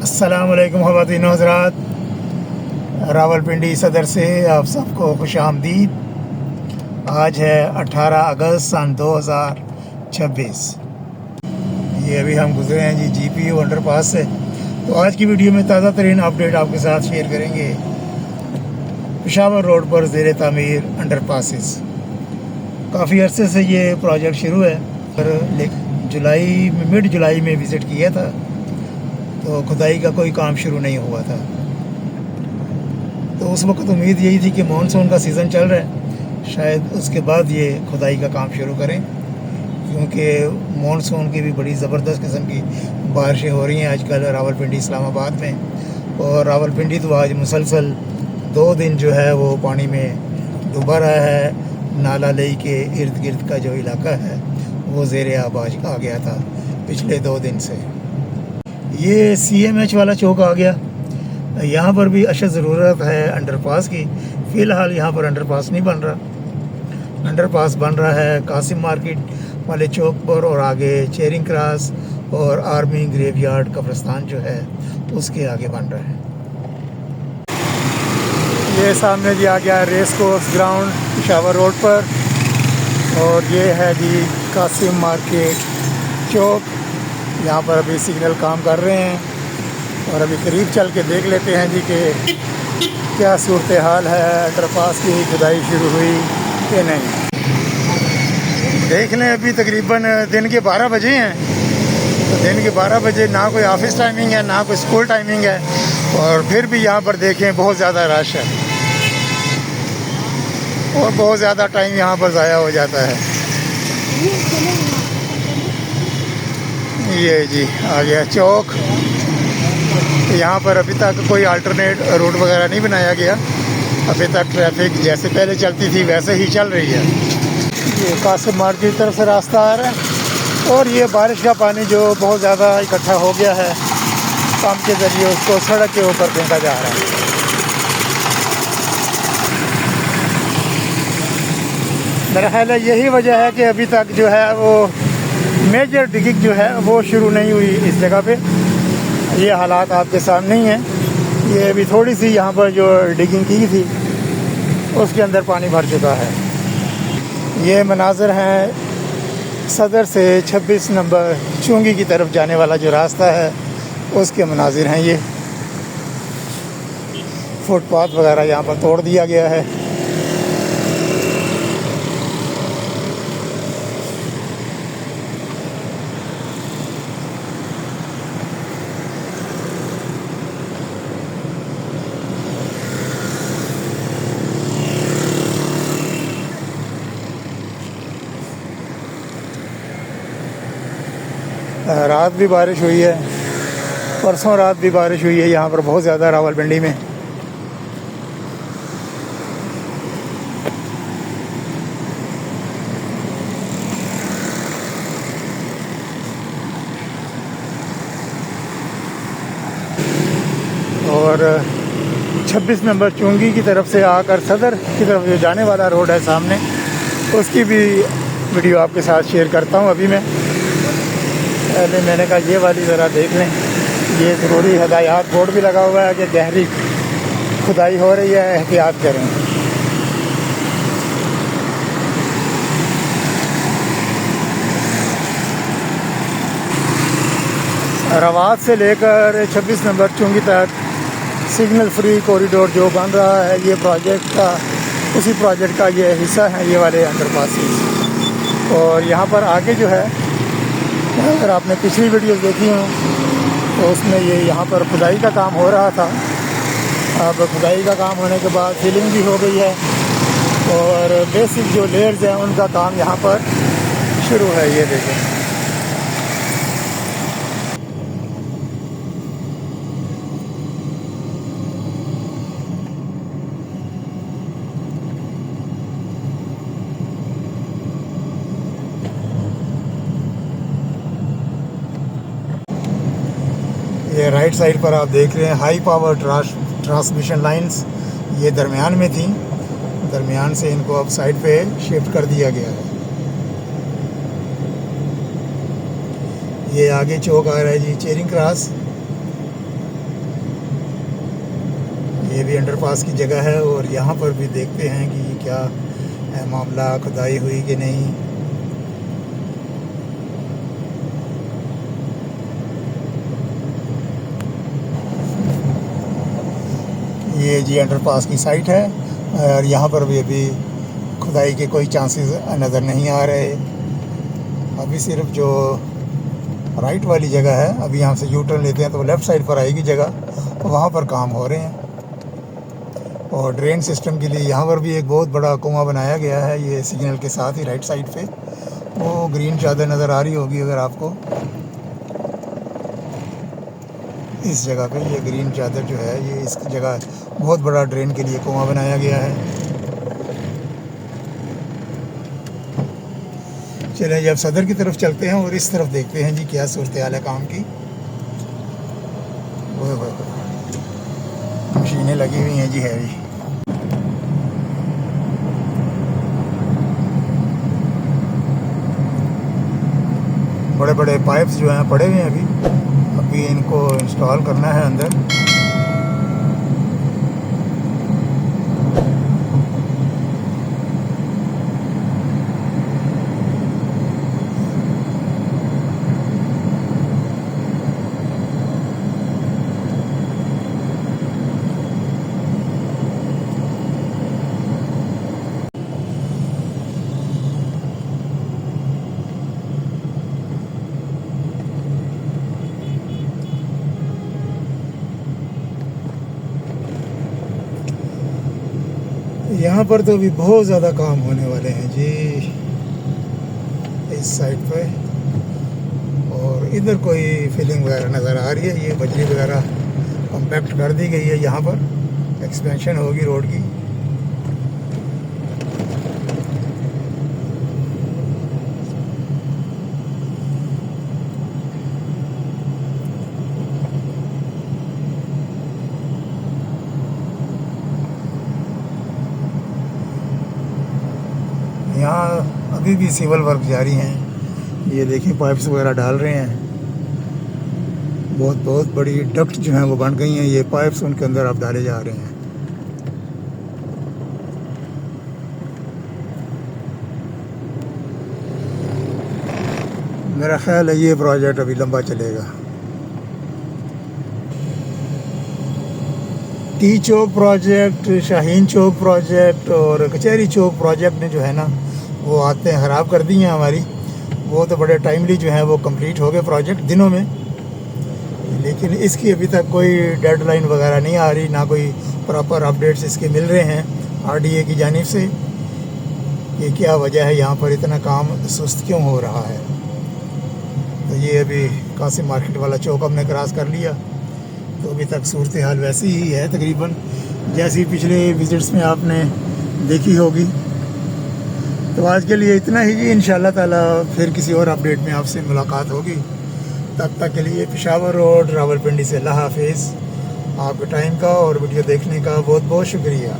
अस्सलामुअलैकुम ख़वातीन हज़रात, रावलपिंडी सदर से आप सबको खुश आमदीद। आज है 18 अगस्त सन 2026। ये अभी हम गुजरे हैं जी GPU अंडरपास से। तो आज की वीडियो में ताज़ा तरीन अपडेट आपके साथ शेयर करेंगे। पेशावर रोड पर ज़ेर तामीर अंडरपासेस। काफ़ी अरसे से ये प्रोजेक्ट शुरू है, पर मिड जुलाई में विज़िट किया था तो खुदाई का कोई काम शुरू नहीं हुआ था। तो उस वक्त उम्मीद यही थी कि मानसून का सीज़न चल रहा है, शायद उसके बाद ये खुदाई का काम शुरू करें, क्योंकि मानसून की भी बड़ी ज़बरदस्त किस्म की बारिशें हो रही हैं आजकल रावलपिंडी इस्लामाबाद में। और रावलपिंडी तो आज मुसलसल 2 दिन जो है वो पानी में डूबा रहा है। नाला लेई के इर्द गिर्द का जो इलाका है वो ज़ेर आब आ गया था पिछले 2 दिन से। ये CMH वाला चौक आ गया। यहाँ पर भी अशद ज़रूरत है अंडरपास की। फ़िलहाल यहाँ पर अंडरपास नहीं बन रहा। अंडरपास बन रहा है कासिम मार्केट वाले चौक पर, और आगे चेरिंग क्रॉस और आर्मी ग्रेवयार्ड कब्रिस्तान जो है उसके आगे बन रहा है। ये सामने जी आ गया race course ground Peshawar road पर, और ये है जी कासिम मार्केट चौक। यहाँ पर अभी सिग्नल काम कर रहे हैं, और अभी करीब चल के देख लेते हैं जी कि क्या सूरत हाल है, अंडरपास की खुदाई शुरू हुई कि नहीं। देख लें, अभी तकरीबन दिन के 12 बजे हैं। तो दिन के 12 बजे ना कोई ऑफिस टाइमिंग है ना कोई स्कूल टाइमिंग है, और फिर भी यहाँ पर देखें बहुत ज़्यादा रश है और बहुत ज़्यादा टाइम यहाँ पर ज़ाया हो जाता है। ये जी आ गया चौक। यहाँ पर अभी तक कोई अल्टरनेट रूट वगैरह नहीं बनाया गया। अभी तक ट्रैफिक जैसे पहले चलती थी वैसे ही चल रही है। ये कासिम मार्केट की तरफ से रास्ता आ रहा है, और ये बारिश का पानी जो बहुत ज़्यादा इकट्ठा हो गया है, पंप के ज़रिए उसको सड़क के ऊपर फेंका जा रहा है। मेरा ख्याल है यही वजह है कि अभी तक जो है वो मेजर डिगिंग जो है वो शुरू नहीं हुई इस जगह पे। ये हालात आपके सामने ही हैं। ये अभी थोड़ी सी यहाँ पर जो डिगिंग की थी उसके अंदर पानी भर चुका है। ये मनाज़र हैं सदर से 26 नंबर चुंगी की तरफ जाने वाला जो रास्ता है उसके मनाज़िर हैं। ये फुटपाथ वगैरह यहाँ पर तोड़ दिया गया है। रात भी बारिश हुई है, परसों रात भी बारिश हुई है यहाँ पर बहुत ज़्यादा रावलपिंडी में। और 26 नंबर चुंगी की तरफ से आकर सदर की तरफ जो जाने वाला रोड है सामने, उसकी भी वीडियो आपके साथ शेयर करता हूँ। अभी मैं पहले मैंने कहा ये वाली ज़रा देख लें। ये ज़रूरी हदायत बोर्ड भी लगा हुआ है कि गहरी खुदाई हो रही है, एहतियात करें। रवात से लेकर 26 नंबर चुंगी तक सिग्नल फ्री कॉरिडोर जो बन रहा है, ये प्रोजेक्ट का उसी प्रोजेक्ट का ये हिस्सा है, ये वाले अंडरपासेस। और यहाँ पर आगे जो है, अगर आपने पिछली वीडियोस देखी हों तो उसमें ये यहाँ पर खुदाई का काम हो रहा था। अब खुदाई का काम होने के बाद फिलिंग भी हो गई है, और बेसिक जो लेयर्स हैं उनका काम यहाँ पर शुरू है। ये देखें, ये राइट साइड पर आप देख रहे हैं हाई पावर ट्रांसमिशन लाइंस। ये दरमियान में थी, दरमियान से इनको अब साइड पे शिफ्ट कर दिया गया है। ये आगे चौक आ रहा है जी चेरिंग क्रॉस, ये भी अंडरपास की जगह है और यहाँ पर भी देखते हैं कि क्या है मामला, खुदाई हुई कि नहीं। ये जी अंडरपास की साइट है और यहाँ पर भी अभी खुदाई के कोई चांसेस नज़र नहीं आ रहे। अभी सिर्फ जो राइट वाली जगह है, अभी यहाँ से यू टर्न लेते हैं तो लेफ़्ट साइड पर आएगी जगह, वहाँ पर काम हो रहे हैं। और ड्रेन सिस्टम के लिए यहाँ पर भी एक बहुत बड़ा कुआं बनाया गया है, ये सिग्नल के साथ ही राइट साइड पे। वो ग्रीन चादर नज़र आ रही होगी अगर आपको, इस जगह पे ये ग्रीन चादर जो है, ये इस जगह बहुत बड़ा ड्रेन के लिए कुआं बनाया गया है। चलें जब सदर की तरफ चलते हैं और इस तरफ देखते हैं जी क्या सूरत हाल है काम की। वो मशीनें लगी हुई हैं जी हैवी। बड़े बड़े पाइप्स जो हैं पड़े हुए हैं अभी इनको इंस्टॉल करना है अंदर। यहाँ पर तो अभी बहुत ज़्यादा काम होने वाले हैं जी इस साइड पे। और इधर कोई फिलिंग वगैरह नज़र आ रही है, ये बजरी वगैरह कॉम्पैक्ट कर दी गई है, यहाँ पर एक्सपेंशन होगी रोड की। यहाँ अभी भी सिविल वर्क जारी हैं। ये देखिए पाइप्स वगैरह डाल रहे हैं, बहुत बड़ी डक्ट जो हैं वो बन गई हैं। ये पाइप्स उनके अंदर अब डाले जा रहे हैं। मेरा ख्याल है ये प्रोजेक्ट अभी लंबा चलेगा। टी चौक प्रोजेक्ट, शाहीन चौक प्रोजेक्ट और कचहरी चौक प्रोजेक्ट ने जो है ना वो आते ख़राब कर दी हैं हमारी। वो तो बड़े टाइमली जो है वो कंप्लीट हो गए प्रोजेक्ट दिनों में, लेकिन इसकी अभी तक कोई डेडलाइन वगैरह नहीं आ रही, ना कोई प्रॉपर अपडेट्स इसके मिल रहे हैं आरडीए की जानिब से कि क्या वजह है यहाँ पर इतना काम सुस्त क्यों हो रहा है। तो ये अभी कासिम मार्केट वाला चौक हमने क्रॉस कर लिया, तो अभी तक सूरत हाल वैसी ही है तकरीबन जैसी पिछले विज़िट्स में आपने देखी होगी। तो आज के लिए इतना ही जी, इंशाअल्लाह ताला फिर किसी और अपडेट में आपसे मुलाकात होगी। तब तक के लिए पेशावर रोड रावलपिंडी से अल्लाह हाफिज़। आपके टाइम का और वीडियो देखने का बहुत बहुत शुक्रिया।